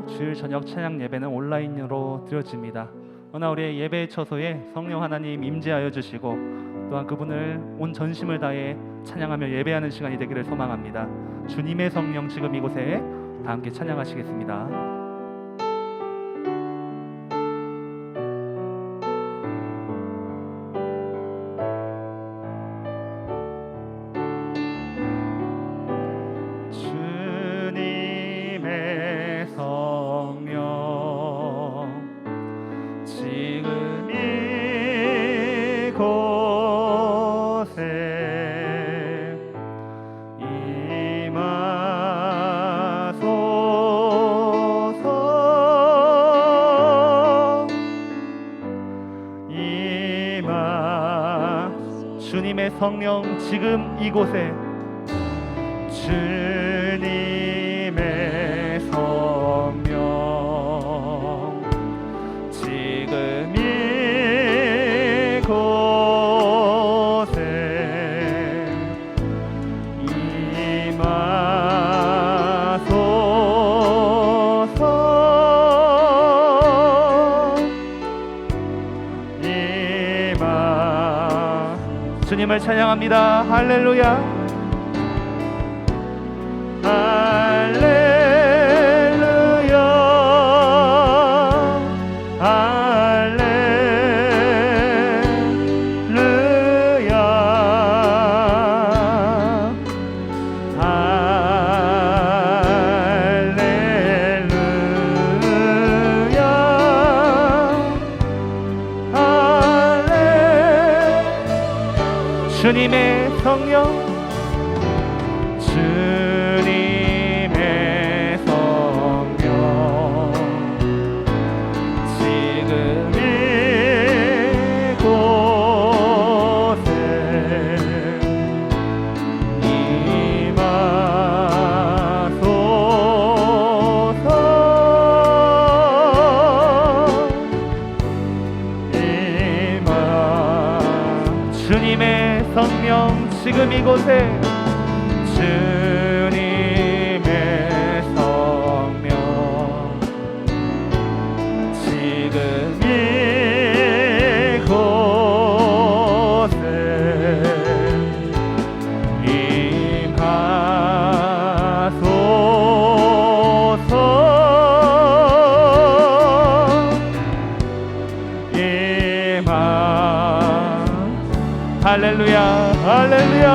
그리고 주일 저녁 찬양 예배는 온라인으로 드려집니다. 그러나 우리의 예배 처소에 성령 하나님 임재하여 주시고 또한 그분을 온 전심을 다해 찬양하며 예배하는 시간이 되기를 소망합니다. 주님의 성령 지금 이곳에 다 함께 찬양하시겠습니다. 주님의 성령 지금 이곳에 주님의 성령 지금 이곳에 임하소서. 주님을 찬양합니다. 할렐루야. 주님의 성령 주님의 성령 지금 이곳에 임하소서. 주님의 성령 지금 이곳에 주님의 성령 지금 이곳에 임하소서. 할렐루야 할렐루야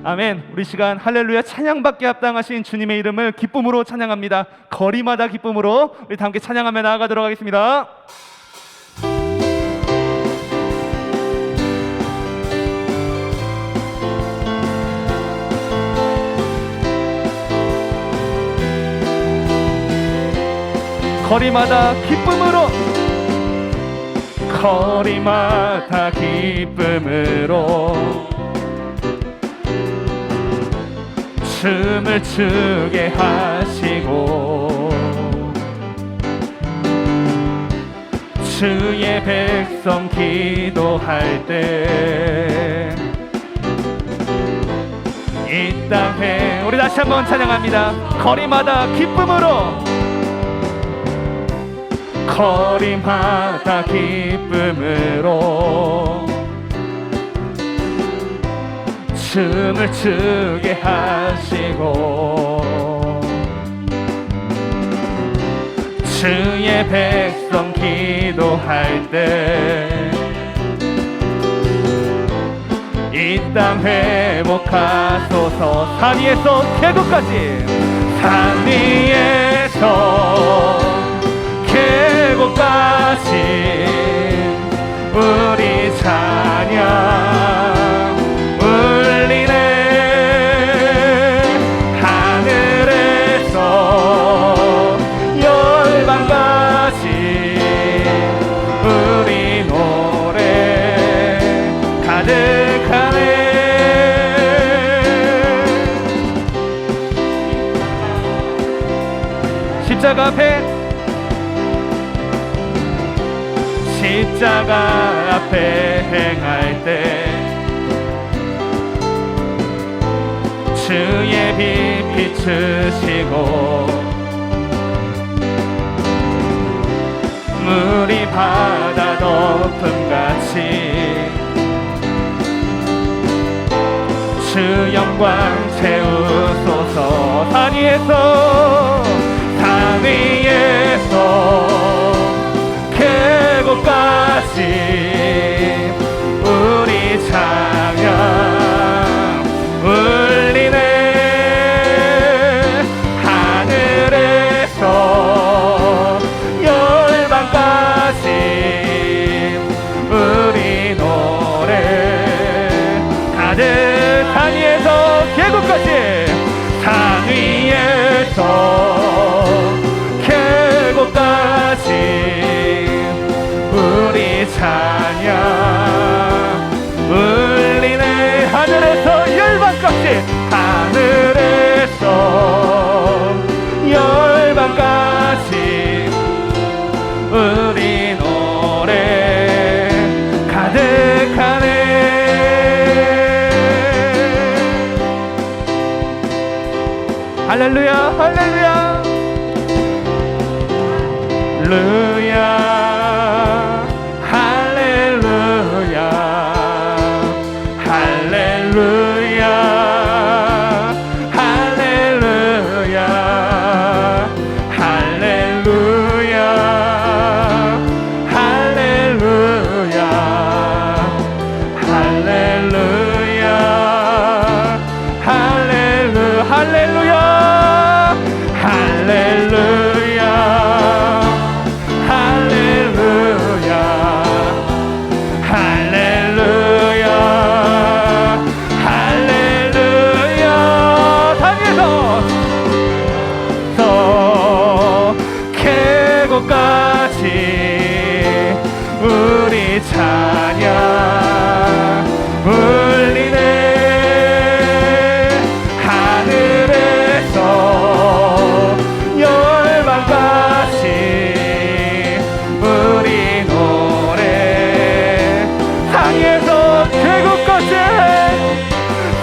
아멘. 우리 시간 할렐루야 찬양받게 합당하신 주님의 이름을 기쁨으로 찬양합니다. 거리마다 기쁨으로 우리 다 함께 찬양하며 나아가도록 하겠습니다. 거리마다 기쁨으로 거리마다 기쁨으로 춤을 추게 하시고 주의 백성 기도할 때 이 땅에 우리 다시 한번 찬양합니다. 거리마다 기쁨으로 거리마다 기쁨으로 춤을 추게 하시고 주의 백성 기도할 때 이 땅 회복하소서. 산 위에서 계곡까지, 산 위에서 계곡까지 우리 찬양 울리네. 하늘에서 열방까지 우리 노래 가득하네. 십자가 앞에, 십자가 앞에 행할 때 주의 빛 비추시고 물이 바다 덮음같이 주 영광 채우소서. 산 위에서, 산 위에서 계곡까지 우리 찬양 울리네. 하늘에서 열방까지 우리 노래 가득. 산 위에서 계곡까지, 산 위에서 계곡까지 우리 찬양 울리네. 하늘에서 열방까지, 하늘에서 열방까지 우리 노래 가득하네. 할렐루야, 할렐루야, 할렐루야, 할렐루야, 할렐루야, 할렐루야, 할렐루야, 할렐루야, 할렐루야, 할렐루야, 할렐루야, 할렐루야, 할렐루야, 할렐루야. 산에서 계곡까지 우리 찬양 울리네. 하늘에서 열방까지 우리 노래. 산 위에서 계곡까지,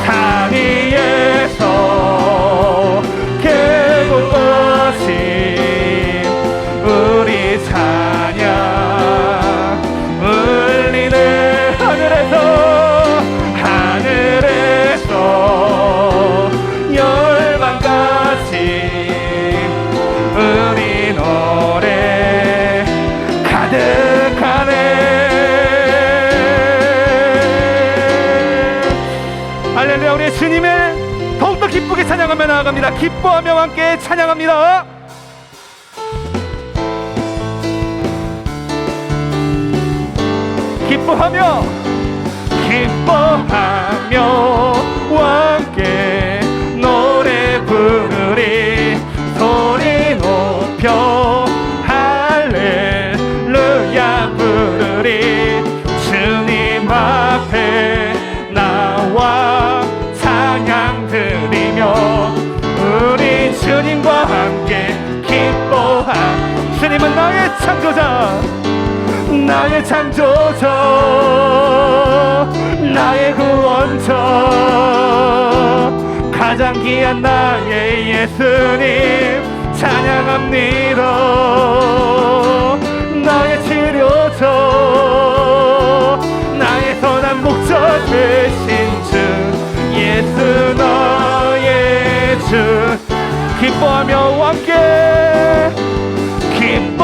산 위에서 계곡까지 우리 찬양 울리네. 하늘에서, 하늘에서 열방까지 우리 노래 가득하네. 할렐루야. 우리 주님을 더욱더 기쁘게 찬양하며 나아갑니다. 기뻐하며 함께 찬양합니다. 기뻐하며, 기뻐하며 함께 노래 부르리. 소리 높여 할렐루야 부르리. 주님 앞에 나와 찬양 드리며 우리 주님과 함께 기뻐함. 주님은 나의 창조자, 나의 창조자, 나의 구원자, 가장 귀한 나의 예수님 찬양합니다. 나의 치료자, 나의 선한 목자 되신 주 예수 나의 주. 기뻐하며 함께, 기뻐하며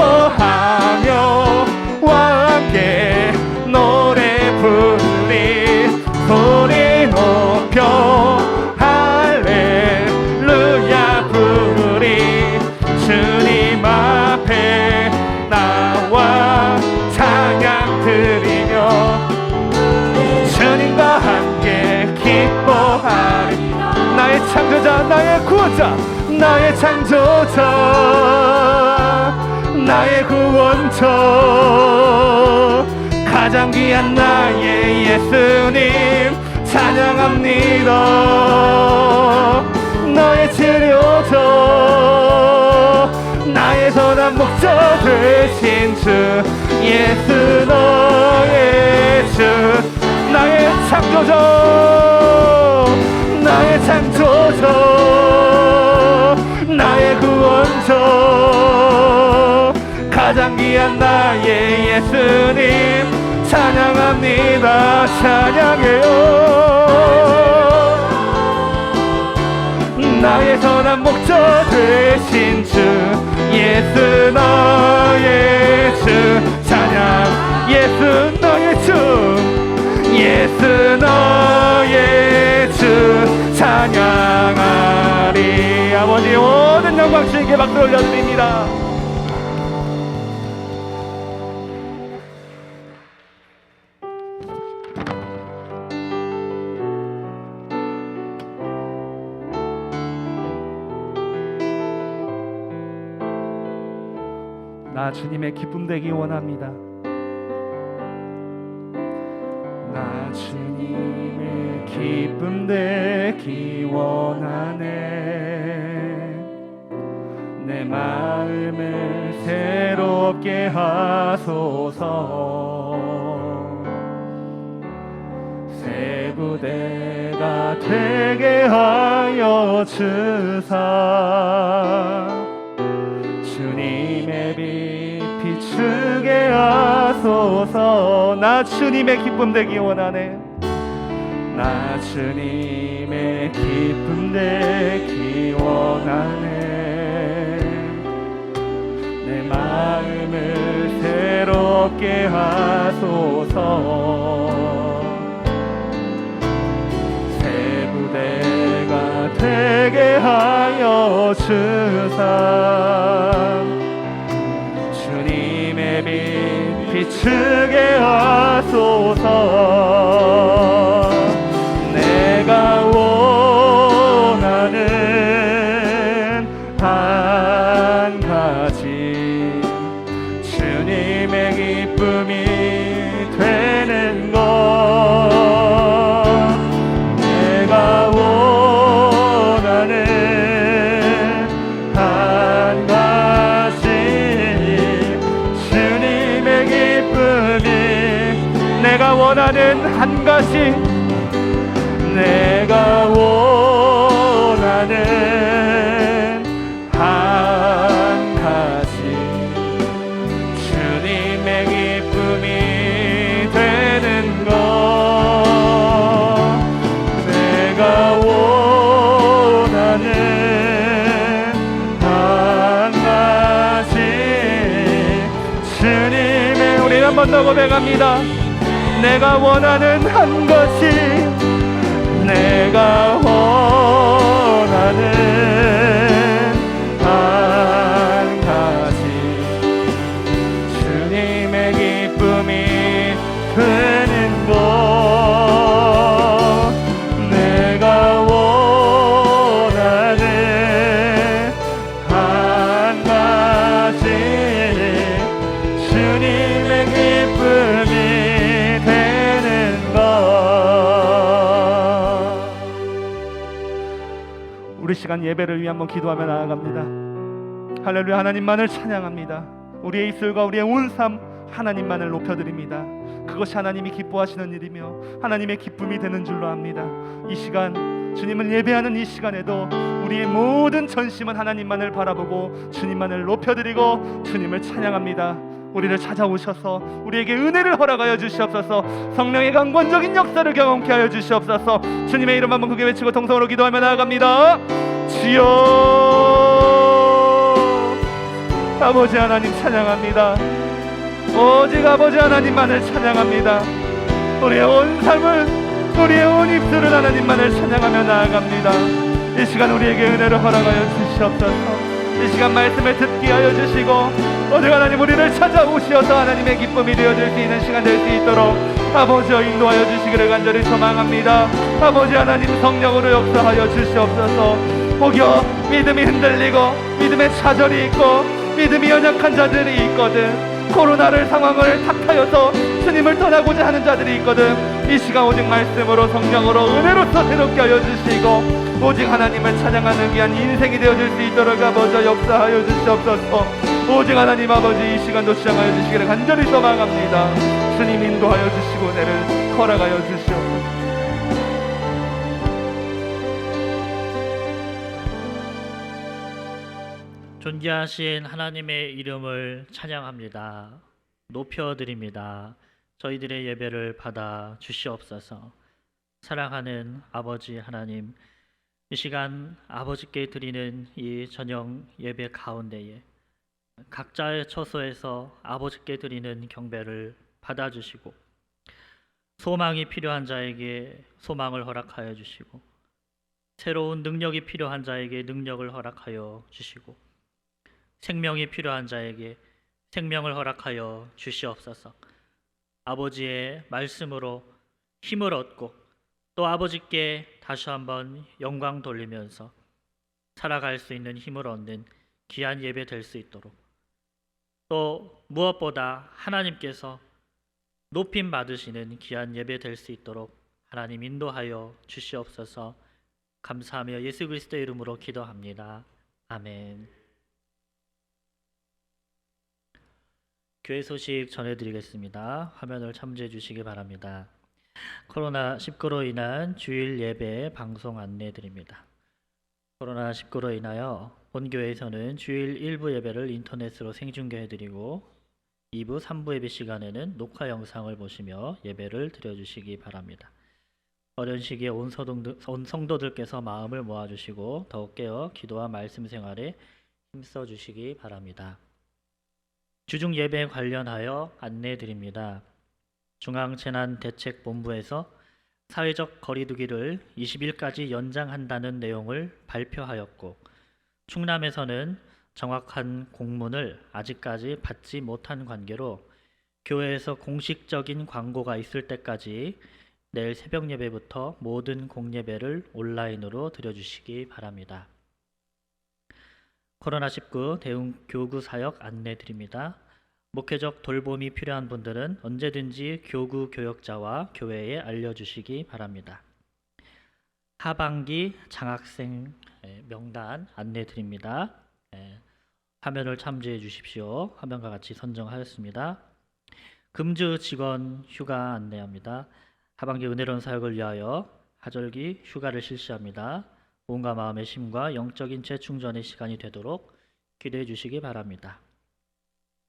창조자, 나의 구원자, 나의 창조자, 나의 구원자, 가장 귀한 나의 예수님 찬양합니다. 나의 치료자, 나의 선한 목자 되신 주 예수 너의 주, 나의 창조자, 나의 창조자, 나의 구원자, 가장 귀한 나의 예수님 찬양합니다. 찬양해요. 나의 선한 목자 되신 주 예수 너의 주 찬양. 예수 너의 주, 예수 너의 주 찬양하리. 아버지 모든 영광 주님께 박수 올려드립니다. 나 주님의 기쁨 되기 원합니다. 나 주님의 기쁨 되기 원하네. 내 마음을 새롭게 하소서. 새 부대가 되게 하여 주사. 주님의 빛 비추게 하소서. 나 주님의 기쁨 되기 원하네. 나 주님의 기쁨 되기 원하네. 내 마음을 새롭게 하소서. 새 부대가 되게 하여 주사. 주님의 빛 비추게 하소서. 내가 원하는 한 가지 주님의 기쁨이 되는 것. 내가 원하는 한 가지 주님의 기쁨이. 내가 원하는 한 가지, 내가 원하는 한 가지 주님의 기쁨이 되는 것. 내가 원하는 한 가지 주님의. 우리 한 번 더 고백합니다. 내가 원하는 한 가지, 내가 원하는 한 가지 주님의 기쁨이 되는 것. 내가 원하는 한 가지 주님의 기쁨이 되는 것. 우리 시간 예배를 위해 한번 기도하며 나아갑니다. 할렐루야. 하나님만을 찬양합니다. 우리의 입술과 우리의 온 삶 하나님만을 높여드립니다. 그것이 하나님이 기뻐하시는 일이며 하나님의 기쁨이 되는 줄로 압니다. 이 시간 주님을 예배하는 이 시간에도 우리의 모든 전심은 하나님만을 바라보고 주님만을 높여드리고 주님을 찬양합니다. 우리를 찾아오셔서 우리에게 은혜를 허락하여 주시옵소서. 성령의 강권적인 역사를 경험케 하여 주시옵소서. 주님의 이름 한번 크게 외치고 동성으로 기도하며 나아갑니다. 주여. 아버지 하나님 찬양합니다. 오직 아버지 하나님만을 찬양합니다. 우리의 온 삶을, 우리의 온 입술을 하나님만을 찬양하며 나아갑니다. 이 시간 우리에게 은혜를 허락하여 주시옵소서. 이 시간 말씀을 듣게 하여 주시고 오직 하나님 우리를 찾아오시어서 하나님의 기쁨이 되어줄 수 있는 시간 될 수 있도록 아버지여 인도하여 주시기를 간절히 소망합니다. 아버지 하나님 성령으로 역사하여 주시옵소서. 혹여 믿음이 흔들리고 믿음의 좌절이 있고 믿음이 연약한 자들이 있거든, 코로나를 상황을 탓하여서 주님을 떠나고자 하는 자들이 있거든, 이 시간 오직 말씀으로 성령으로 은혜로서 새롭게 하여 주시고 오직 하나님을 찬양하는 귀한 인생이 되어줄 수 있도록 아버지 역사하여 주시옵소서. 오직 하나님 아버지 이 시간도 주장하여 주시기를 간절히 소망합니다. 주님 인도하여 주시고 은혜를 허락하여 주시옵소서. 존귀하신 하나님의 이름을 찬양합니다. 높여드립니다. 저희들의 예배를 받아 주시옵소서. 사랑하는 아버지 하나님, 이 시간 아버지께 드리는 이 저녁 예배 가운데에 각자의 처소에서 아버지께 드리는 경배를 받아주시고 소망이 필요한 자에게 소망을 허락하여 주시고 새로운 능력이 필요한 자에게 능력을 허락하여 주시고 생명이 필요한 자에게 생명을 허락하여 주시옵소서. 아버지의 말씀으로 힘을 얻고 또 아버지께 다시 한번 영광 돌리면서 살아갈 수 있는 힘을 얻는 귀한 예배 될 수 있도록, 또 무엇보다 하나님께서 높임 받으시는 귀한 예배 될 수 있도록 하나님 인도하여 주시옵소서. 감사하며 예수 그리스도의 이름으로 기도합니다. 아멘. 교회 소식 전해드리겠습니다. 화면을 참조해 주시기 바랍니다. 코로나19로 인한 주일 예배 방송 안내드립니다. 코로나19로 인하여 본교회에서는 주일 일부 예배를 인터넷으로 생중계해드리고 2부, 3부 예배 시간에는 녹화 영상을 보시며 예배를 드려주시기 바랍니다. 어려운 시기에 온 성도들께서 마음을 모아주시고 더욱 깨어 기도와 말씀 생활에 힘써 주시기 바랍니다. 주중 예배에 관련하여 안내드립니다. 중앙재난대책본부에서 사회적 거리두기를 20일까지 연장한다는 내용을 발표하였고, 충남에서는 정확한 공문을 아직까지 받지 못한 관계로 교회에서 공식적인 광고가 있을 때까지 내일 새벽 예배부터 모든 공예배를 온라인으로 드려주시기 바랍니다. 코로나19 대응 교구 사역 안내드립니다. 목회적 돌봄이 필요한 분들은 언제든지 교구 교역자와 교회에 알려주시기 바랍니다. 하반기 장학생 명단 안내드립니다. 화면을 참조해 주십시오. 화면과 같이 선정하였습니다. 금주 직원 휴가 안내합니다. 하반기 은혜로운 사역을 위하여 하절기 휴가를 실시합니다. 몸과 마음의 쉼과 영적인 재충전의 시간이 되도록 기도해 주시기 바랍니다.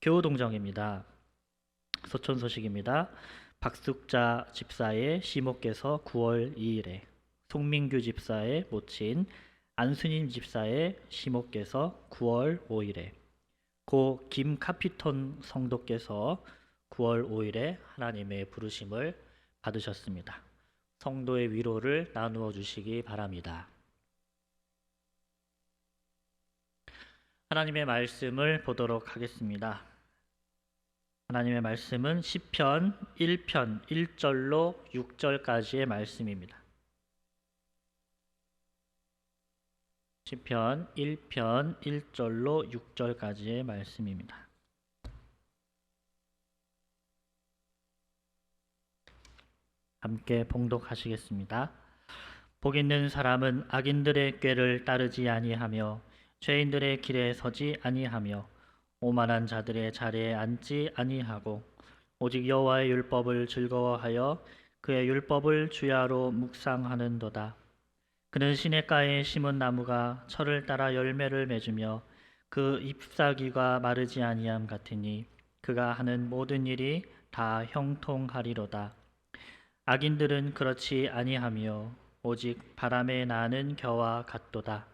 교우동정입니다. 소촌 소식입니다. 박숙자 집사의 시모께서 9월 2일에, 송민규 집사의 모친 안순임 집사의 시모께서 9월 5일에, 고 김카피톤 성도께서 9월 5일에 하나님의 부르심을 받으셨습니다. 성도의 위로를 나누어 주시기 바랍니다. 하나님의 말씀을 보도록 하겠습니다. 하나님의 말씀은 시편 1편 1절로 6절까지의 말씀입니다. 시편 1편 1절로 6절까지의 말씀입니다. 함께 봉독하시겠습니다. 복 있는 사람은 악인들의 꾀를 따르지 아니하며 죄인들의 길에 서지 아니하며 오만한 자들의 자리에 앉지 아니하고 오직 여호와의 율법을 즐거워하여 그의 율법을 주야로 묵상하는도다. 그는 시냇가에 심은 나무가 철을 따라 열매를 맺으며 그 잎사귀가 마르지 아니함 같으니 그가 하는 모든 일이 다 형통하리로다. 악인들은 그렇지 아니하며 오직 바람에 나는 겨와 같도다.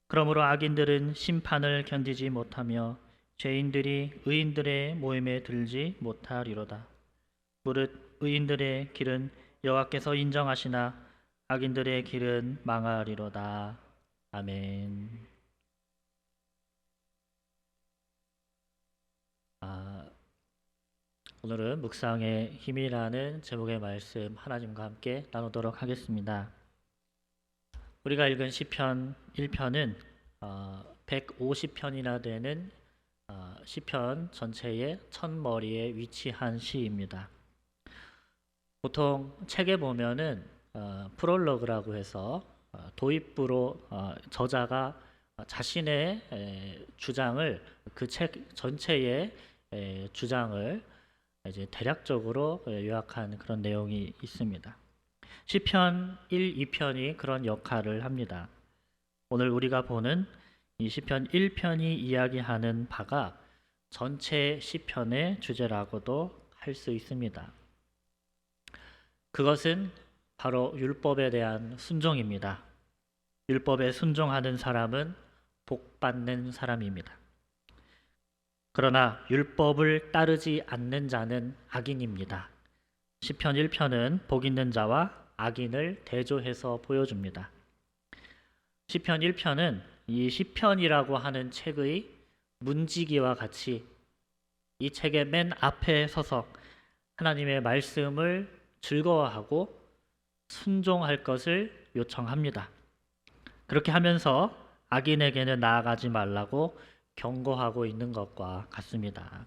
그러므로 악인들은 심판을 견디지 못하며 죄인들이 의인들의 모임에 들지 못하리로다. 무릇 의인들의 길은 여호와께서 인정하시나 악인들의 길은 망하리로다. 아멘. 오늘은 묵상의 힘이라는 제목의 말씀 하나님과 함께 나누도록 하겠습니다. 우리가 읽은 시편 1편은 150편이나 되는 시편 전체의 첫머리에 위치한 시입니다. 보통 책에 보면은 프롤로그라고 해서 도입부로 저자가 자신의 주장을 그 책 전체의 주장을 이제 대략적으로 요약한 그런 내용이 있습니다. 시편 1, 2편이 그런 역할을 합니다. 오늘 우리가 보는 이 시편 1편이 이야기하는 바가 전체 시편의 주제라고도 할 수 있습니다. 그것은 바로 율법에 대한 순종입니다. 율법에 순종하는 사람은 복받는 사람입니다. 그러나 율법을 따르지 않는 자는 악인입니다. 시편 1편은 복 있는 자와 악인을 대조해서 보여줍니다. 시편 1편은 이 시편이라고 하는 책의 문지기와 같이 이 책의 맨 앞에 서서 하나님의 말씀을 즐거워하고 순종할 것을 요청합니다. 그렇게 하면서 악인에게는 나아가지 말라고 경고하고 있는 것과 같습니다.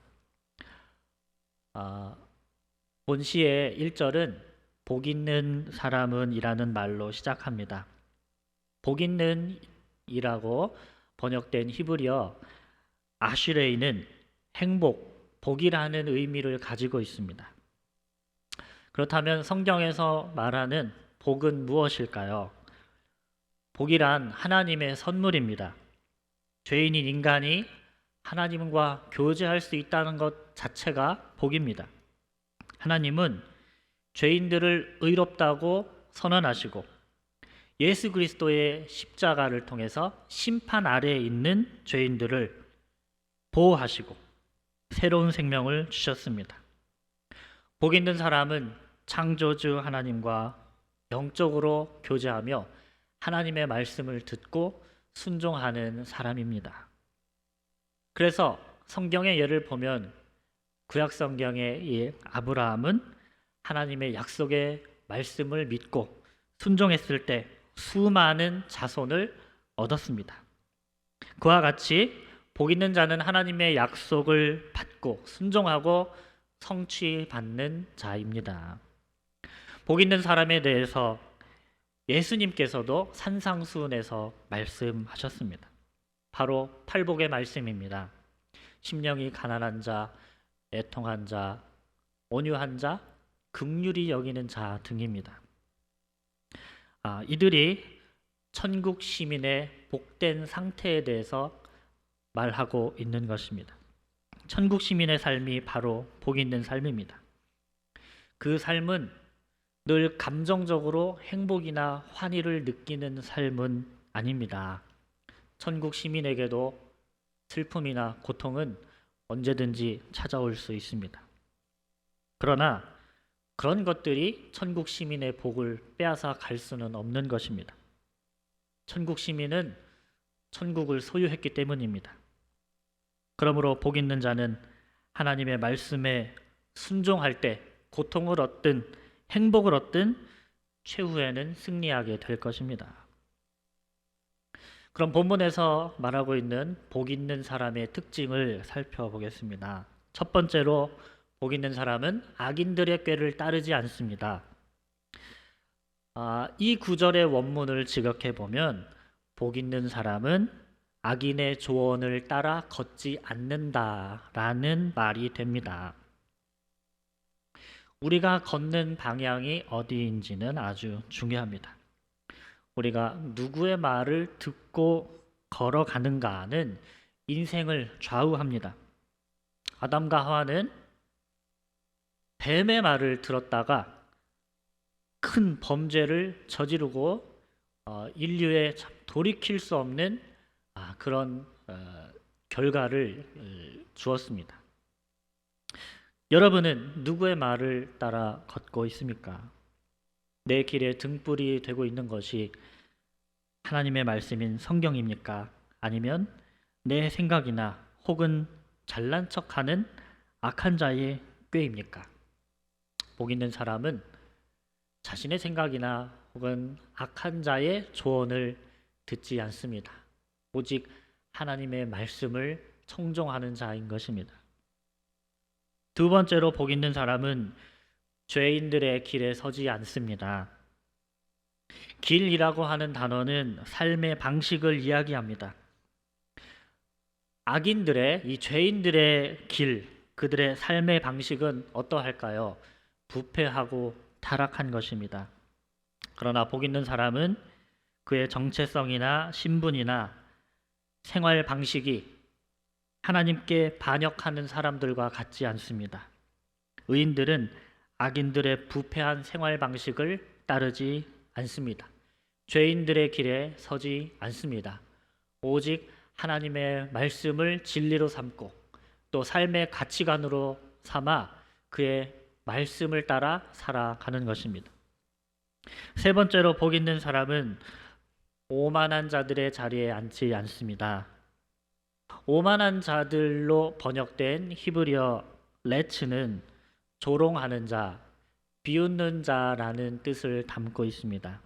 본 시의 1절은 복 있는 사람은 이라는 말로 시작합니다. 복 있는 이라고 번역된 히브리어 아슈레이는 행복, 복이라는 의미를 가지고 있습니다. 그렇다면 성경에서 말하는 복은 무엇일까요? 복이란 하나님의 선물입니다. 죄인인 인간이 하나님과 교제할 수 있다는 것 자체가 복입니다. 하나님은 죄인들을 의롭다고 선언하시고 예수 그리스도의 십자가를 통해서 심판 아래에 있는 죄인들을 보호하시고 새로운 생명을 주셨습니다. 복 있는 사람은 창조주 하나님과 영적으로 교제하며 하나님의 말씀을 듣고 순종하는 사람입니다. 그래서 성경의 예를 보면 구약 성경의 이 아브라함은 하나님의 약속의 말씀을 믿고 순종했을 때 수많은 자손을 얻었습니다. 그와 같이 복 있는 자는 하나님의 약속을 받고 순종하고 성취받는 자입니다. 복 있는 사람에 대해서 예수님께서도 산상수훈에서 말씀하셨습니다. 바로 팔복의 말씀입니다. 심령이 가난한 자, 애통한 자, 온유한 자, 긍휼히 여기는 자 등입니다. 이들이 천국 시민의 복된 상태에 대해서 말하고 있는 것입니다. 천국 시민의 삶이 바로 복 있는 삶입니다. 그 삶은 늘 감정적으로 행복이나 환희를 느끼는 삶은 아닙니다. 천국 시민에게도 슬픔이나 고통은 언제든지 찾아올 수 있습니다. 그러나 그런 것들이 천국 시민의 복을 빼앗아 갈 수는 없는 것입니다. 천국 시민은 천국을 소유했기 때문입니다. 그러므로 복 있는 자는 하나님의 말씀에 순종할 때 고통을 얻든 행복을 얻든 최후에는 승리하게 될 것입니다. 그럼 본문에서 말하고 있는 복 있는 사람의 특징을 살펴보겠습니다. 첫 번째로 복 있는 사람은 악인들의 꾀를 따르지 않습니다. 이 구절의 원문을 직역해 보면 복 있는 사람은 악인의 조언을 따라 걷지 않는다라는 말이 됩니다. 우리가 걷는 방향이 어디인지는 아주 중요합니다. 우리가 누구의 말을 듣고 걸어가는가는 인생을 좌우합니다. 아담과 하와는 뱀의 말을 들었다가 큰 범죄를 저지르고 인류에 돌이킬 수 없는 그런 결과를 주었습니다. 여러분은 누구의 말을 따라 걷고 있습니까? 내 길에 등불이 되고 있는 것이 하나님의 말씀인 성경입니까? 아니면 내 생각이나 혹은 잘난 척하는 악한 자의 꾀입니까? 복 있는 사람은 자신의 생각이나 혹은 악한 자의 조언을 듣지 않습니다. 오직 하나님의 말씀을 청종하는 자인 것입니다. 두 번째로 복 있는 사람은 죄인들의 길에 서지 않습니다. 길이라고 하는 단어는 삶의 방식을 이야기합니다. 악인들의, 이 죄인들의 길, 그들의 삶의 방식은 어떠할까요? 부패하고 타락한 것입니다. 그러나 복 있는 사람은 그의 정체성이나 신분이나 생활 방식이 하나님께 반역하는 사람들과 같지 않습니다. 의인들은 악인들의 부패한 생활 방식을 따르지 않습니다. 죄인들의 길에 서지 않습니다. 오직 하나님의 말씀을 진리로 삼고 또 삶의 가치관으로 삼아 그의 말씀을 따라 살아가는 것입니다. 세 번째로 복 있는 사람은 오만한 자들의 자리에 앉지 않습니다. 오만한 자들로 번역된 히브리어 레츠는 조롱하는 자, 비웃는 자라는 뜻을 담고 있습니다.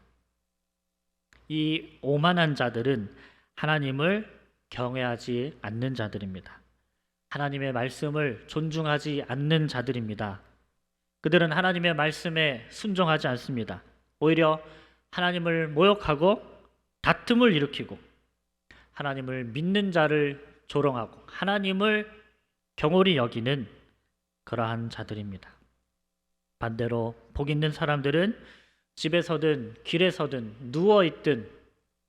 이 오만한 자들은 하나님을 경외하지 않는 자들입니다. 하나님의 말씀을 존중하지 않는 자들입니다. 그들은 하나님의 말씀에 순종하지 않습니다. 오히려 하나님을 모욕하고 다툼을 일으키고 하나님을 믿는 자를 조롱하고 하나님을 경홀히 여기는 그러한 자들입니다. 반대로 복 있는 사람들은 집에서든 길에서든 누워있든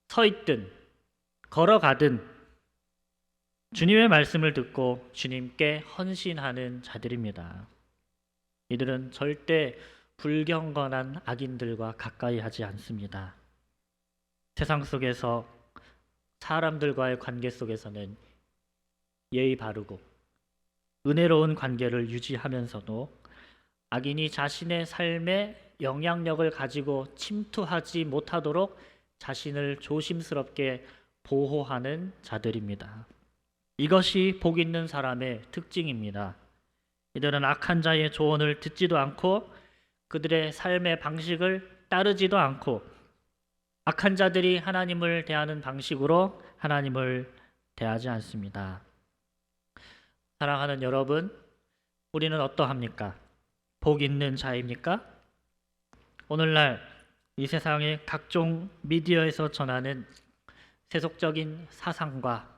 서있든 걸어가든 주님의 말씀을 듣고 주님께 헌신하는 자들입니다. 이들은 절대 불경건한 악인들과 가까이 하지 않습니다. 세상 속에서 사람들과의 관계 속에서는 예의 바르고 은혜로운 관계를 유지하면서도 악인이 자신의 삶에 영향력을 가지고 침투하지 못하도록 자신을 조심스럽게 보호하는 자들입니다. 이것이 복 있는 사람의 특징입니다. 이들은 악한 자의 조언을 듣지도 않고 그들의 삶의 방식을 따르지도 않고 악한 자들이 하나님을 대하는 방식으로 하나님을 대하지 않습니다. 사랑하는 여러분, 우리는 어떠합니까? 복 있는 자입니까? 오늘날 이 세상의 각종 미디어에서 전하는 세속적인 사상과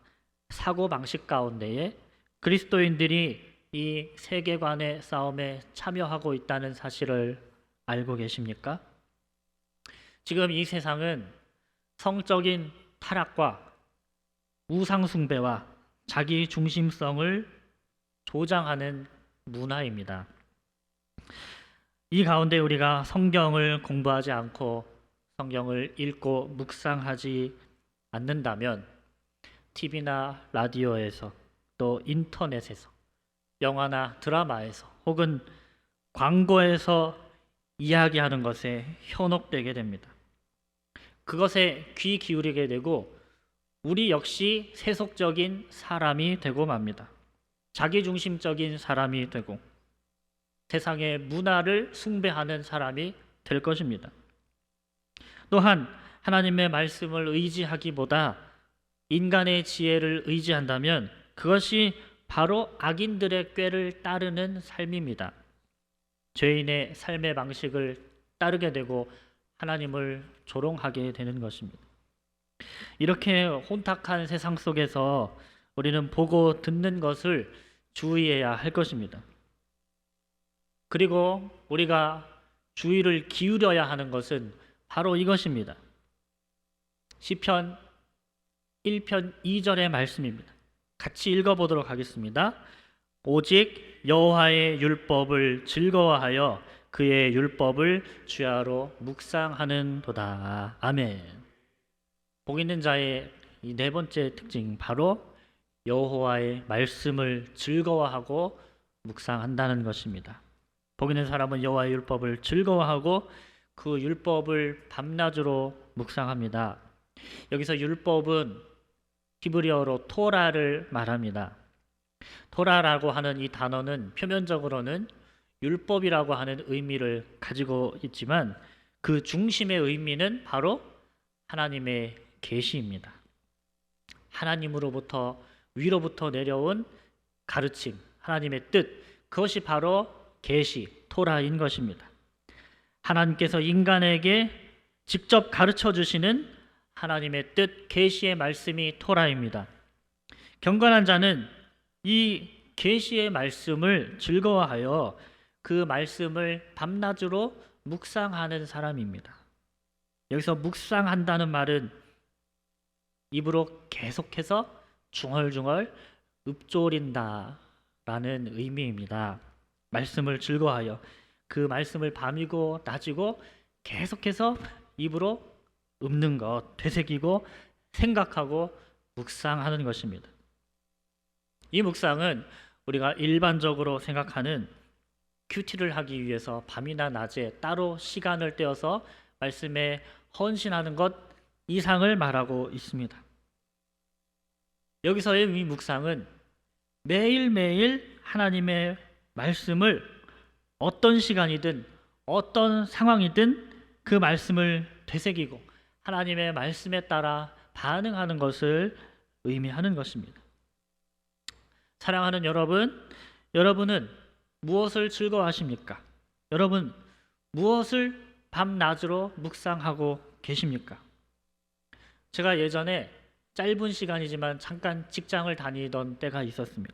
사고방식 가운데에 그리스도인들이 이 세계관의 싸움에 참여하고 있다는 사실을 알고 계십니까? 지금 이 세상은 성적인 타락과 우상숭배와 자기 중심성을 조장하는 문화입니다. 이 가운데 우리가 성경을 공부하지 않고 성경을 읽고 묵상하지 않는다면 TV나 라디오에서 또 인터넷에서 영화나 드라마에서 혹은 광고에서 이야기하는 것에 현혹되게 됩니다. 그것에 귀 기울이게 되고 우리 역시 세속적인 사람이 되고 맙니다. 자기중심적인 사람이 되고 세상의 문화를 숭배하는 사람이 될 것입니다. 또한 하나님의 말씀을 의지하기보다 인간의 지혜를 의지한다면 그것이 바로 악인들의 꾀를 따르는 삶입니다. 죄인의 삶의 방식을 따르게 되고 하나님을 조롱하게 되는 것입니다. 이렇게 혼탁한 세상 속에서 우리는 보고 듣는 것을 주의해야 할 것입니다. 그리고 우리가 주의를 기울여야 하는 것은 바로 이것입니다. 시편 1편 2절의 말씀입니다. 같이 읽어보도록 하겠습니다. 오직 여호와의 율법을 즐거워하여 그의 율법을 주야로 묵상하는도다. 아멘. 복 있는 자의 이 네 번째 특징, 바로 여호와의 말씀을 즐거워하고 묵상한다는 것입니다. 복 있는 사람은 여호와의 율법을 즐거워하고 그 율법을 밤낮으로 묵상합니다. 여기서 율법은 히브리어로 토라를 말합니다. 토라라고 하는 이 단어는 표면적으로는 율법이라고 하는 의미를 가지고 있지만 그 중심의 의미는 바로 하나님의 계시입니다. 하나님으로부터 위로부터 내려온 가르침, 하나님의 뜻, 그것이 바로 계시, 토라인 것입니다. 하나님께서 인간에게 직접 가르쳐 주시는 하나님의 뜻, 계시의 말씀이 토라입니다. 경건한 자는 이 계시의 말씀을 즐거워하여 그 말씀을 밤낮으로 묵상하는 사람입니다. 여기서 묵상한다는 말은 입으로 계속해서 중얼중얼 읊조린다라는 의미입니다. 말씀을 즐거워하여 그 말씀을 밤이고 낮이고 계속해서 입으로 읊는 것, 되새기고 생각하고 묵상하는 것입니다. 이 묵상은 우리가 일반적으로 생각하는 큐티를 하기 위해서 밤이나 낮에 따로 시간을 떼어서 말씀에 헌신하는 것 이상을 말하고 있습니다. 여기서의 이 묵상은 매일매일 하나님의 말씀을 어떤 시간이든 어떤 상황이든 그 말씀을 되새기고 하나님의 말씀에 따라 반응하는 것을 의미하는 것입니다. 사랑하는 여러분, 여러분은 무엇을 즐거워하십니까? 여러분, 무엇을 밤낮으로 묵상하고 계십니까? 제가 예전에 짧은 시간이지만 잠깐 직장을 다니던 때가 있었습니다.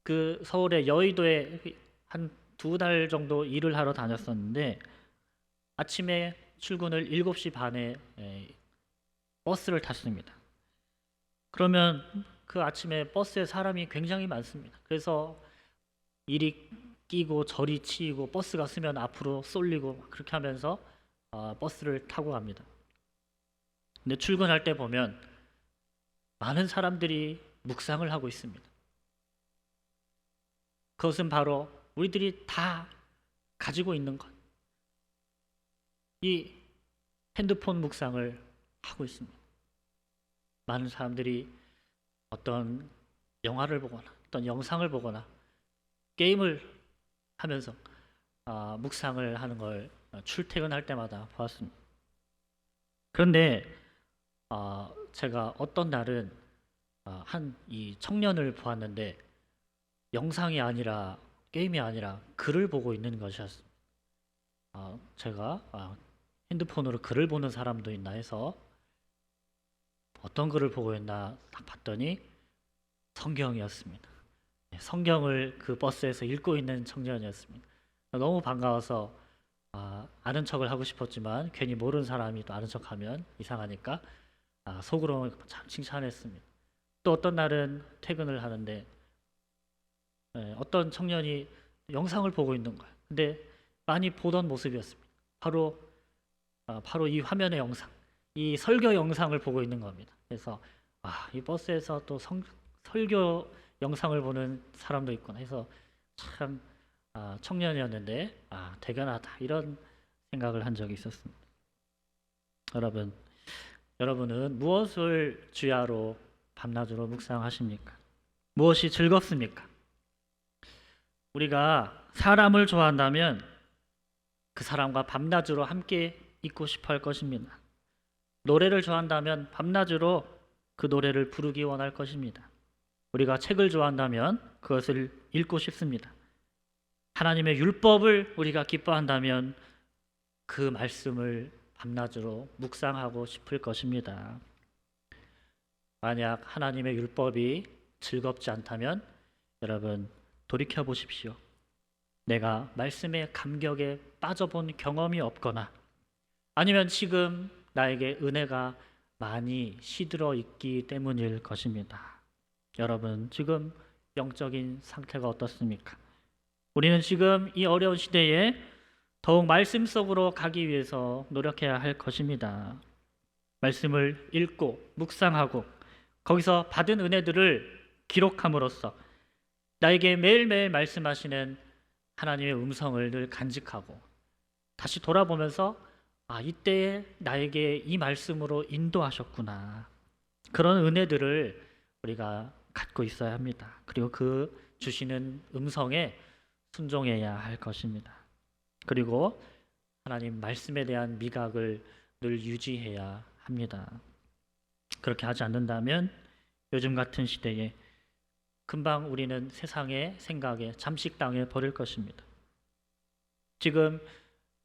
그 서울의 여의도에 한 2달 정도 일을 하러 다녔었는데 아침에 출근을 7시 반에 버스를 탔습니다. 그러면 그 아침에 버스에 사람이 굉장히 많습니다. 그래서 이리 끼고 저리 치이고 버스가 쓰면 앞으로 쏠리고 그렇게 하면서 버스를 타고 갑니다. 근데 출근할 때 보면 많은 사람들이 묵상을 하고 있습니다. 그것은 바로 우리들이 다 가지고 있는 것. 이 핸드폰 묵상을 하고 있습니다. 많은 사람들이 어떤 영화를 보거나 어떤 영상을 보거나 게임을 하면서 묵상을 하는 걸 출퇴근할 때마다 보았습니다. 그런데 제가 어떤 날은 한 이 청년을 보았는데 영상이 아니라 게임이 아니라 글을 보고 있는 것이었습니다. 제가 핸드폰으로 글을 보는 사람도 있나 해서 어떤 글을 보고 있나 딱 봤더니 성경이었습니다. 성경을 그 버스에서 읽고 있는 청년이었습니다. 너무 반가워서 아는 척을 하고 싶었지만 괜히 모르는 사람이 또 아는 척하면 이상하니까 속으로 참 칭찬했습니다. 또 어떤 날은 퇴근을 하는데 어떤 청년이 영상을 보고 있는 거예요. 근데 많이 보던 모습이었습니다. 바로 이 화면의 영상, 이 설교 영상을 보고 있는 겁니다. 그래서 이 버스에서 또 설교 영상을 보는 사람도 있구나 해서 참 청년이었는데 대견하다 이런 생각을 한 적이 있었습니다. 여러분은 무엇을 주야로 밤낮으로 묵상하십니까? 무엇이 즐겁습니까? 우리가 사람을 좋아한다면 그 사람과 밤낮으로 함께 있고 싶어 할 것입니다. 노래를 좋아한다면 밤낮으로 그 노래를 부르기 원할 것입니다. 우리가 책을 좋아한다면 그것을 읽고 싶습니다. 하나님의 율법을 우리가 기뻐한다면 그 말씀을 밤낮으로 묵상하고 싶을 것입니다. 만약 하나님의 율법이 즐겁지 않다면 여러분 돌이켜 보십시오. 내가 말씀의 감격에 빠져본 경험이 없거나 아니면 지금 나에게 은혜가 많이 시들어 있기 때문일 것입니다. 여러분 지금 영적인 상태가 어떻습니까? 우리는 지금 이 어려운 시대에 더욱 말씀 속으로 가기 위해서 노력해야 할 것입니다. 말씀을 읽고 묵상하고 거기서 받은 은혜들을 기록함으로써 나에게 매일매일 말씀하시는 하나님의 음성을 늘 간직하고 다시 돌아보면서 이때에 나에게 이 말씀으로 인도하셨구나. 그런 은혜들을 우리가 갖고 있어야 합니다. 그리고 그 주시는 음성에 순종해야 할 것입니다. 그리고 하나님 말씀에 대한 미각을 늘 유지해야 합니다. 그렇게 하지 않는다면 요즘 같은 시대에 금방 우리는 세상의 생각에 잠식당해 버릴 것입니다. 지금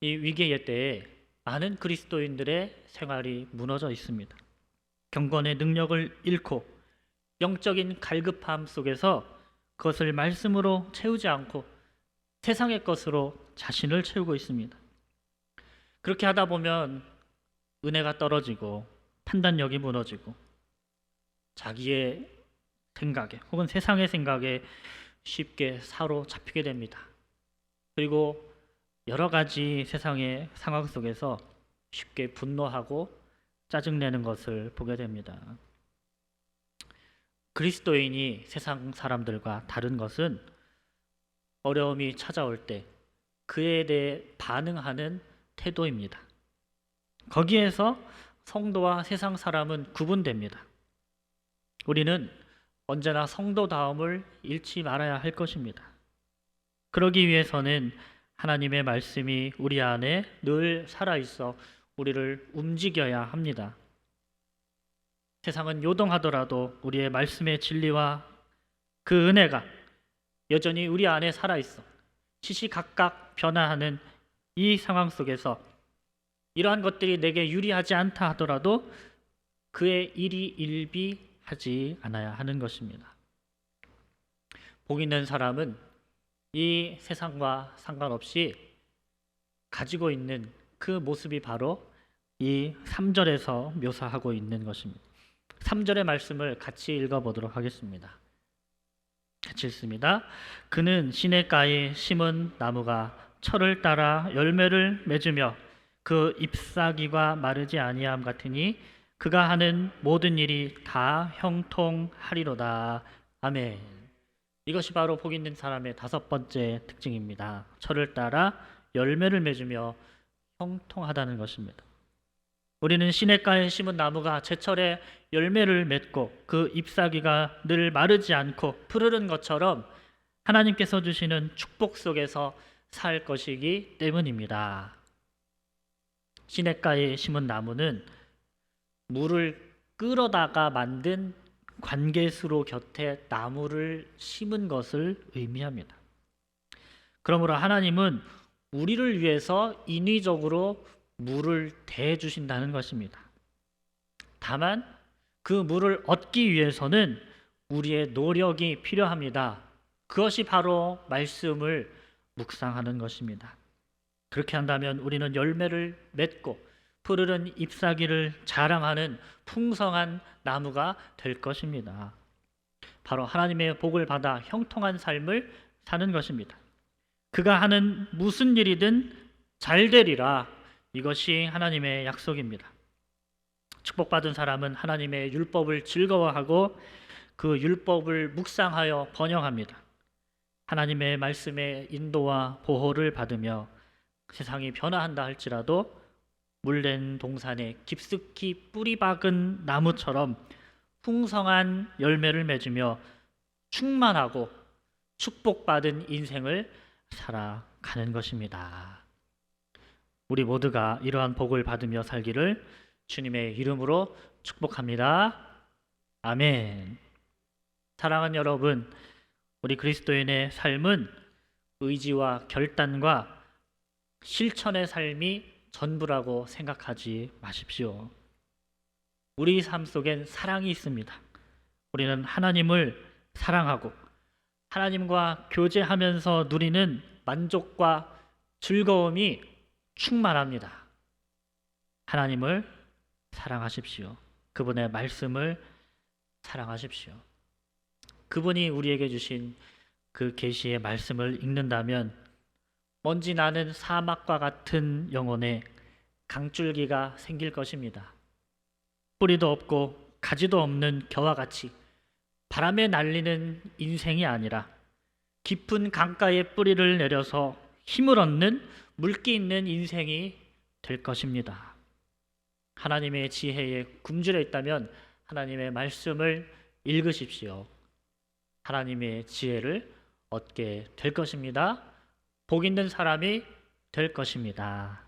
이 위기의 때에 많은 그리스도인들의 생활이 무너져 있습니다. 경건의 능력을 잃고 영적인 갈급함 속에서 그것을 말씀으로 채우지 않고 세상의 것으로 자신을 채우고 있습니다. 그렇게 하다 보면 은혜가 떨어지고 판단력이 무너지고 자기의 생각에 혹은 세상의 생각에 쉽게 사로잡히게 됩니다. 그리고 여러 가지 세상의 상황 속에서 쉽게 분노하고 짜증내는 것을 보게 됩니다. 그리스도인이 세상 사람들과 다른 것은 어려움이 찾아올 때 그에 대해 반응하는 태도입니다. 거기에서 성도와 세상 사람은 구분됩니다. 우리는 언제나 성도다움을 잃지 말아야 할 것입니다. 그러기 위해서는 하나님의 말씀이 우리 안에 늘 살아있어 우리를 움직여야 합니다. 세상은 요동하더라도 우리의 말씀의 진리와 그 은혜가 여전히 우리 안에 살아있어 시시각각 변화하는 이 상황 속에서 이러한 것들이 내게 유리하지 않다 하더라도 그의 일이 일비하지 않아야 하는 것입니다. 복 있는 사람은 이 세상과 상관없이 가지고 있는 그 모습이 바로 이 3절에서 묘사하고 있는 것입니다. 3절의 말씀을 같이 읽어보도록 하겠습니다. 같이 읽습니다. 그는 시냇가에 심은 나무가 철을 따라 열매를 맺으며 그 잎사귀가 마르지 아니함 같으니 그가 하는 모든 일이 다 형통하리로다. 아멘. 이것이 바로 복 있는 사람의 5번째 특징입니다. 철을 따라 열매를 맺으며 형통하다는 것입니다. 우리는 시냇가에 심은 나무가 제철에 열매를 맺고 그 잎사귀가 늘 마르지 않고 푸르른 것처럼 하나님께서 주시는 축복 속에서 살 것이기 때문입니다. 시냇가에 심은 나무는 물을 끌어다가 만든 관계수로 곁에 나무를 심은 것을 의미합니다. 그러므로 하나님은 우리를 위해서 인위적으로 물을 대주신다는 것입니다. 다만 그 물을 얻기 위해서는 우리의 노력이 필요합니다. 그것이 바로 말씀을 묵상하는 것입니다. 그렇게 한다면 우리는 열매를 맺고 푸르른 잎사귀를 자랑하는 풍성한 나무가 될 것입니다. 바로 하나님의 복을 받아 형통한 삶을 사는 것입니다. 그가 하는 무슨 일이든 잘 되리라. 이것이 하나님의 약속입니다. 축복받은 사람은 하나님의 율법을 즐거워하고 그 율법을 묵상하여 번영합니다. 하나님의 말씀의 인도와 보호를 받으며 세상이 변화한다 할지라도 물된 동산에 깊숙이 뿌리 박은 나무처럼 풍성한 열매를 맺으며 충만하고 축복받은 인생을 살아가는 것입니다. 우리 모두가 이러한 복을 받으며 살기를 주님의 이름으로 축복합니다. 아멘. 사랑하는 여러분, 우리 그리스도인의 삶은 의지와 결단과 실천의 삶이 전부라고 생각하지 마십시오. 우리 삶 속엔 사랑이 있습니다. 우리는 하나님을 사랑하고 하나님과 교제하면서 누리는 만족과 즐거움이 충만합니다. 하나님을 사랑하십시오. 그분의 말씀을 사랑하십시오. 그분이 우리에게 주신 그 계시의 말씀을 읽는다면 먼지 나는 사막과 같은 영혼에 강줄기가 생길 것입니다. 뿌리도 없고 가지도 없는 겨와 같이 바람에 날리는 인생이 아니라 깊은 강가에 뿌리를 내려서 힘을 얻는 물기 있는 인생이 될 것입니다. 하나님의 지혜에 굶주려 있다면 하나님의 말씀을 읽으십시오. 하나님의 지혜를 얻게 될 것입니다. 복 있는 사람이 될 것입니다.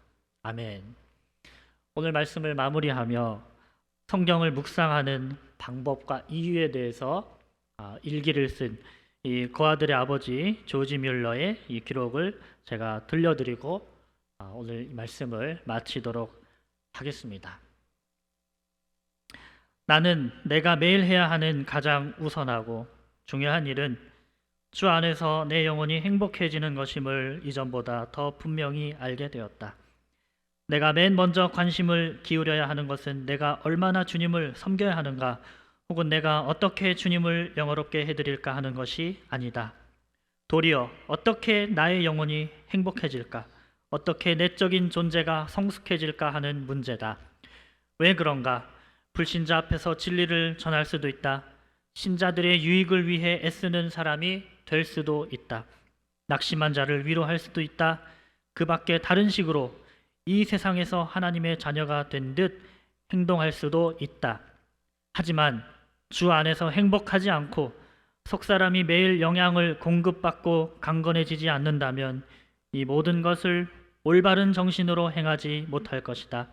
아멘. 오늘 말씀을 마무리하며 성경을 묵상하는 방법과 이유에 대해서 일기를 쓴 이 고아들의 아버지 조지 뮬러의 이 기록을 제가 들려드리고 오늘 이 말씀을 마치도록 하겠습니다. 나는 내가 매일 해야 하는 가장 우선하고 중요한 일은 주 안에서 내 영혼이 행복해지는 것임을 이전보다 더 분명히 알게 되었다. 내가 맨 먼저 관심을 기울여야 하는 것은 내가 얼마나 주님을 섬겨야 하는가, 혹은 내가 어떻게 주님을 영화롭게 해드릴까 하는 것이 아니다. 도리어 어떻게 나의 영혼이 행복해질까, 어떻게 내적인 존재가 성숙해질까 하는 문제다. 왜 그런가? 불신자 앞에서 진리를 전할 수도 있다. 신자들의 유익을 위해 애쓰는 사람이 될 수도 있다. 낙심한 자를 위로할 수도 있다. 그 밖에 다른 식으로 이 세상에서 하나님의 자녀가 된 듯 행동할 수도 있다. 하지만 주 안에서 행복하지 않고 속사람이 매일 영향을 공급받고 강건해지지 않는다면 이 모든 것을 올바른 정신으로 행하지 못할 것이다.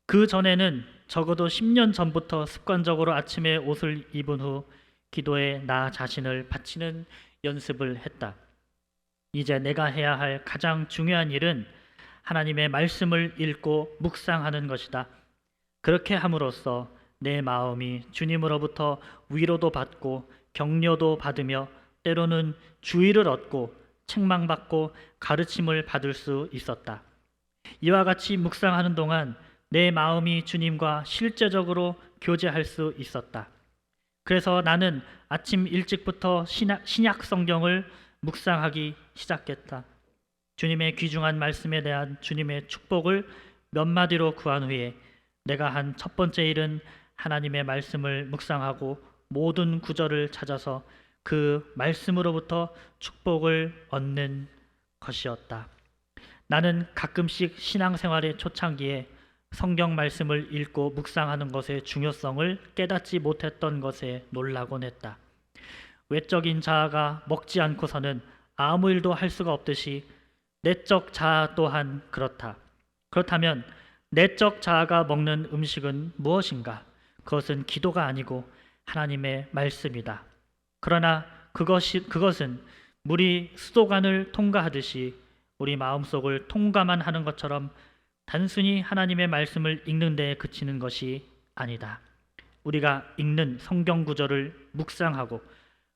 그 전에는 적어도 10년 전부터 습관적으로 아침에 옷을 입은 후 기도에 나 자신을 바치는 연습을 했다. 이제 내가 해야 할 가장 중요한 일은 하나님의 말씀을 읽고 묵상하는 것이다. 그렇게 함으로써 내 마음이 주님으로부터 위로도 받고 격려도 받으며 때로는 주의를 얻고 책망받고 가르침을 받을 수 있었다. 이와 같이 묵상하는 동안 내 마음이 주님과 실제적으로 교제할 수 있었다. 그래서 나는 아침 일찍부터 신약 성경을 묵상하기 시작했다. 주님의 귀중한 말씀에 대한 주님의 축복을 몇 마디로 구한 후에 내가 한 첫 번째 일은 하나님의 말씀을 묵상하고 모든 구절을 찾아서 그 말씀으로부터 축복을 얻는 것이었다. 나는 가끔씩 신앙생활의 초창기에 성경 말씀을 읽고 묵상하는 것의 중요성을 깨닫지 못했던 것에 놀라곤 했다. 외적인 자아가 먹지 않고서는 아무 일도 할 수가 없듯이 내적 자아 또한 그렇다. 그렇다면 내적 자아가 먹는 음식은 무엇인가? 그것은 기도가 아니고 하나님의 말씀이다. 그러나 그것은 물이 수도관을 통과하듯이 우리 마음속을 통과만 하는 것처럼 단순히 하나님의 말씀을 읽는 데에 그치는 것이 아니다. 우리가 읽는 성경 구절을 묵상하고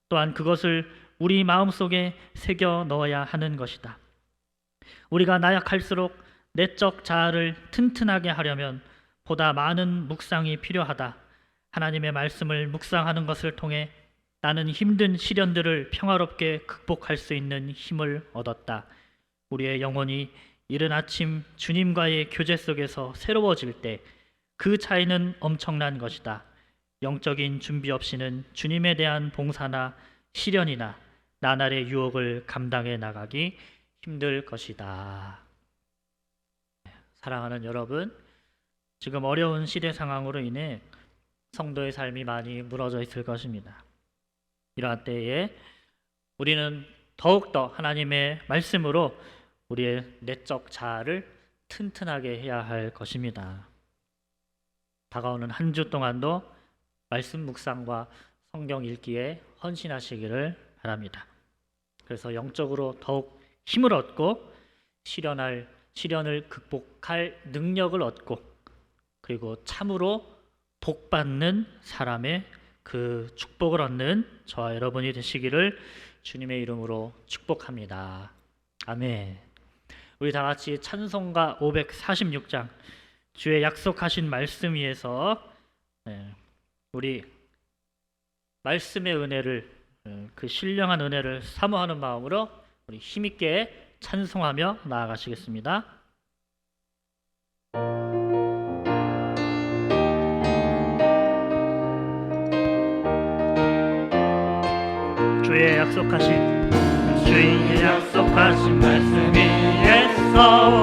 또한 그것을 우리 마음속에 새겨 넣어야 하는 것이다. 우리가 나약할수록 내적 자아를 튼튼하게 하려면 보다 많은 묵상이 필요하다. 하나님의 말씀을 묵상하는 것을 통해 나는 힘든 시련들을 평화롭게 극복할 수 있는 힘을 얻었다. 우리의 영혼이 이른 아침 주님과의 교제 속에서 새로워질 때 그 차이는 엄청난 것이다. 영적인 준비 없이는 주님에 대한 봉사나 시련이나 나날의 유혹을 감당해 나가기 힘들 것이다. 사랑하는 여러분, 지금 어려운 시대 상황으로 인해 성도의 삶이 많이 무너져 있을 것입니다. 이러한 때에 우리는 더욱더 하나님의 말씀으로 우리의 내적 자아를 튼튼하게 해야 할 것입니다. 다가오는 한 주 동안도 말씀 묵상과 성경 읽기에 헌신하시기를 바랍니다. 그래서 영적으로 더욱 힘을 얻고 시련을 극복할 능력을 얻고 그리고 참으로 복받는 사람의 그 축복을 얻는 저와 여러분이 되시기를 주님의 이름으로 축복합니다. 아멘. 우리 다 같이 찬송가 546장 주의 약속하신 말씀 위에서 우리 말씀의 은혜를 그 신령한 은혜를 사모하는 마음으로 우리 힘있게 찬송하며 나아가시겠습니다. 주의 약속하신 말씀 위에서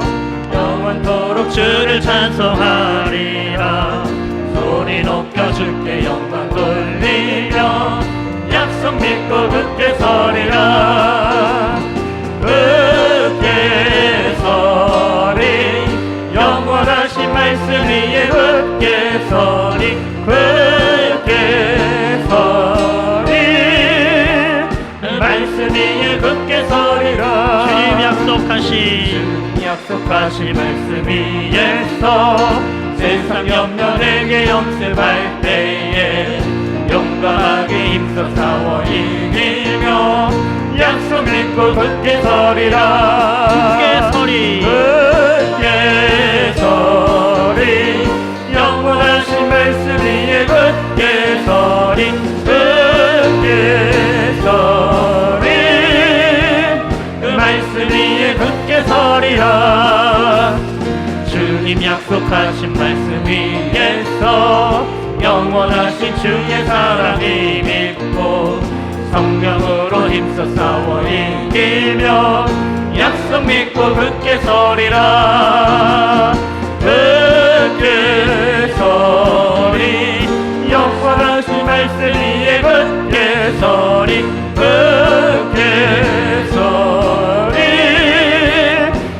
영원토록 주를 찬송하리라. 소리 높여 주께 영광 돌리며 약속 믿고 굳게 서리라. 굳게 서리라. 주님 약속하신 말씀 위에서 세상 염려 내게 염습할 때에 용감하게 힘써 싸워 이기며 약속 믿고 굳게 서리라. 굳게 서리. 굳게 서리. 영원하신 말씀 위에 굳게 서리. 굳게 서리. 그 말씀 위에 굳게 서리라. 주님 약속하신 말씀 위에서 영원하신 주의 사랑이 믿고 성령으로 힘써 싸워 이기며 약속 믿고 굳게 서리라. 굳게 서리. 영원하신 말씀 위에 굳게 서리. 굳게 서리.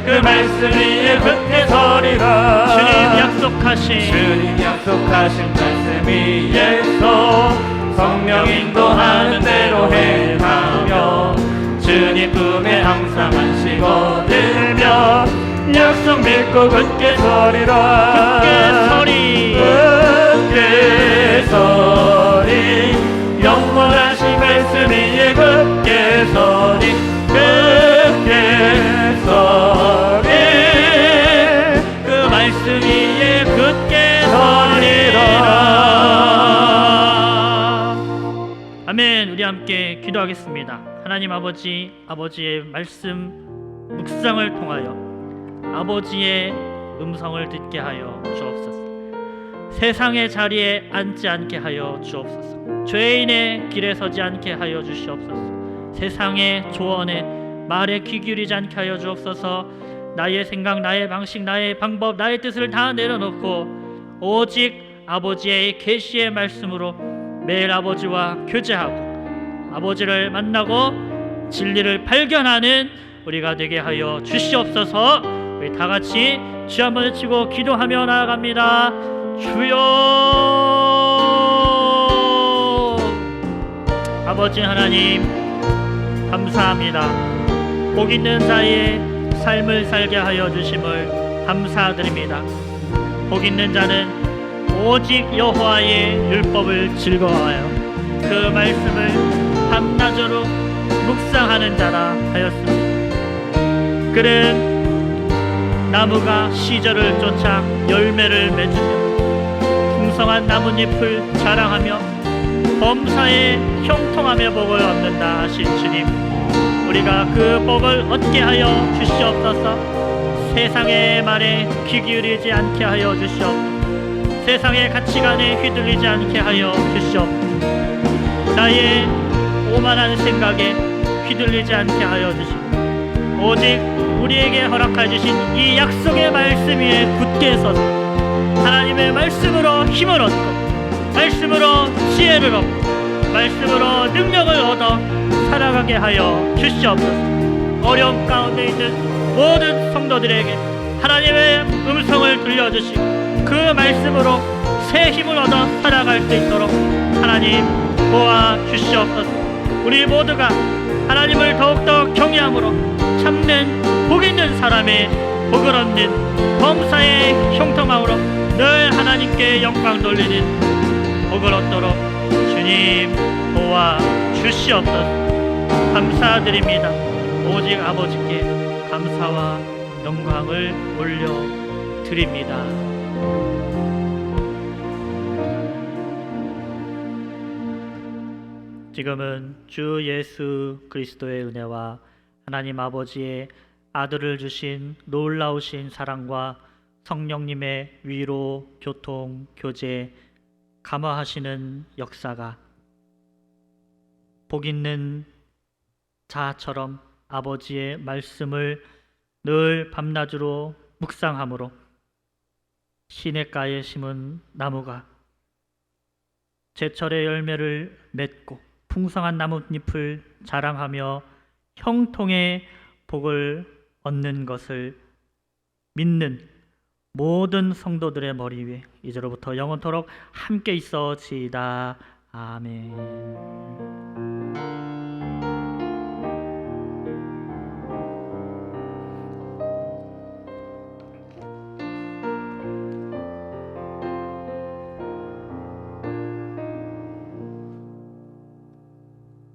그 말씀 위에 굳게 서리라. 주님 약속하신 말씀 위에서 성령 인도하는 대로 행하며 주님 품에 항상 안식 얻으며 약속 믿고 굳게 서리라. 굳게 서리. 굳게 서리. 영원하신 말씀 위에 굳게 서리. 굳게 서리. 그 말씀 위에 굳게 서리라. 아멘. 우리 함께 기도하겠습니다. 하나님 아버지, 아버지의 말씀 묵상을 통하여 아버지의 음성을 듣게 하여 주옵소서. 세상의 자리에 앉지 않게 하여 주옵소서. 죄인의 길에 서지 않게 하여 주시옵소서. 세상의 조언에 말에 귀 기울이지 않게 하여 주옵소서. 나의 생각, 나의 방식, 나의 방법, 나의 뜻을 다 내려놓고 오직 아버지의 계시의 말씀으로 매일 아버지와 교제하고 아버지를 만나고 진리를 발견하는 우리가 되게 하여 주시옵소서. 우리 다 같이 주 한번 외치고 기도하며 나아갑니다. 주여. 아버지 하나님 감사합니다. 복 있는 자의 삶을 살게 하여 주심을 감사드립니다. 복 있는 자는 오직 여호와의 율법을 즐거워하여 그 말씀을 밤낮으로 묵상하는 자라 하였습니다. 그는 나무가 시절을 쫓아 열매를 맺으며 풍성한 나뭇잎을 자랑하며 범사에 형통하며 복을 얻는다 하신 주님, 우리가 그 복을 얻게 하여 주시옵소서. 세상의 말에 귀 기울이지 않게 하여 주시옵소서. 세상의 가치관에 휘둘리지 않게 하여 주시옵소서. 나의 오만한 생각에 휘둘리지 않게 하여 주시고 오직 우리에게 허락해 주신 이 약속의 말씀 위에 굳게 서서 하나님의 말씀으로 힘을 얻고 말씀으로 지혜를 얻고 말씀으로 능력을 얻어 살아가게 하여 주시옵소서. 어려움 가운데 있는 모든 성도들에게 하나님의 음성을 들려주시고 그 말씀으로 새 힘을 얻어 살아갈 수 있도록 하나님 도와주시옵소서. 우리 모두가 하나님을 더욱더 경외함으로 참는 복 있는 사람의 복을 얻는 범사의 형통함으로 늘 하나님께 영광 돌리는 복을 얻도록 주님 도와주시옵소서. 감사드립니다. 오직 아버지께 감사와 영광을 올려드립니다. 지금은 주 예수 그리스도의 은혜와 하나님 아버지의 아들을 주신 놀라우신 사랑과 성령님의 위로, 교통, 교제, 감화하시는 역사가 복 있는 자처럼 아버지의 말씀을 늘 밤낮으로 묵상함으로 시냇가에 심은 나무가 제철의 열매를 맺고 풍성한 나뭇잎을 자랑하며 형통의 복을 얻는 것을 믿는 모든 성도들의 머리 위에 이제로부터 영원토록 함께 있어지이다. 아멘.